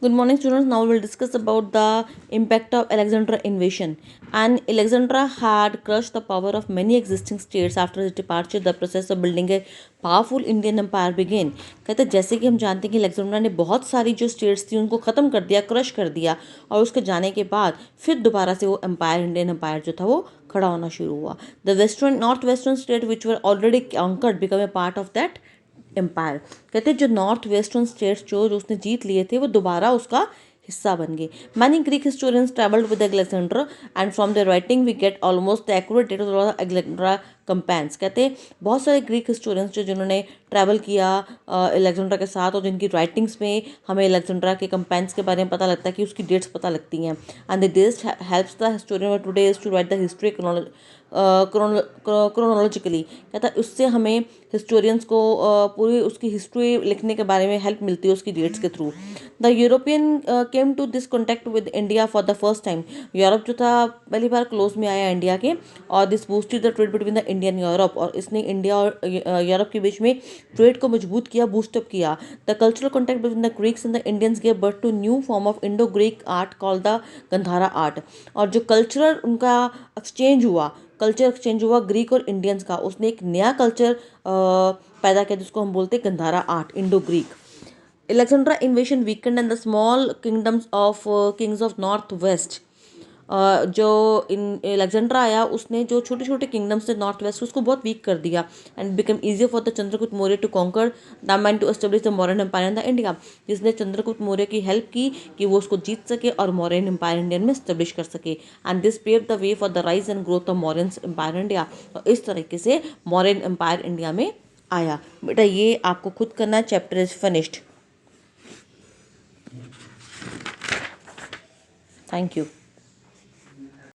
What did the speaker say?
Good morning, students. Now we'll discuss about the impact of Alexandra invasion. And Alexandra had crushed the power of many existing states after his departure. The process of building a powerful Indian empire began. कहते हैं जैसे कि हम जानते हैं कि Alexandra ने बहुत सारी जो स्टेट्स थी उनको ख़त्म कर दिया, क्रश कर दिया, और उसके जाने के बाद फिर दोबारा से वो एम्पायर, इंडियन एम्पायर जो था वो खड़ा होना शुरू हुआ. The western north western state which were already conquered become a part of that empire. कहते हैं जो नॉर्थ वेस्टर्न स्टेट्स जो उसने जीत लिए थे वो दोबारा उसका हिस्सा बन गए. Many Greek historians travelled with Alexander and from the writing we get almost the accurate date of Alexandra campaigns. कहते हैं बहुत सारे ग्रीक हिस्टोरियंस जिन्होंने ट्रैवल किया अलेक्जेंड्रा के साथ, और जिनकी राइटिंग्स में हमें अलेक्जेंड्रा के कंपेन्स के बारे में पता लगता है कि उसकी डेट्स पता लगती हैं. And this helps the historian today is to write the history chronologically. कहता है उससे हमें हिस्टोरियंस को पूरी उसकी हिस्ट्री लिखने के बारे में हेल्प मिलती है उसकी डेट्स के through. The European came to this contact with India for the first time. Europe जो था पहली बार क्लोज में आया इंडिया के, और this boosted the trade between the Indian Europe. और इसने इंडिया और यूरोप के बीच में ट्रेड को मजबूत किया, बूस्टअप किया. The cultural contact between the Greeks and the Indians gave birth to new form of Indo Greek art called the Gandhara art. और जो कल्चरल उनका एक्सचेंज हुआ, कल्चर एक्सचेंज हुआ ग्रीक और इंडियंस का, उसने एक नया कल्चर पैदा किया जिसको हम बोलते हैं Gandhara art, Indo Greek. Alexandra invasion weakened and the small kingdoms of kings of north west. जो इन अलेक्जेंड्रा आया उसने जो छोटे छोटे किंगडम्स थे नॉर्थ वेस्ट उसको बहुत वीक कर दिया. And become easier for the Chandragupta Maurya to conquer the man to establish the modern empire in the India. जिसने चंद्रगुप्त मौर्य की हेल्प की कि वो उसको जीत सके और मौर्यन एम्पायर इंडियन में एस्टेब्लिश कर सके. And this pave the way for the rise and growth of modern empire India. और इस तरीके से मॉडर्न एम्पायर इंडिया में आया. बेटा ये आपको खुद करना है. Chapter is finished. Thank you.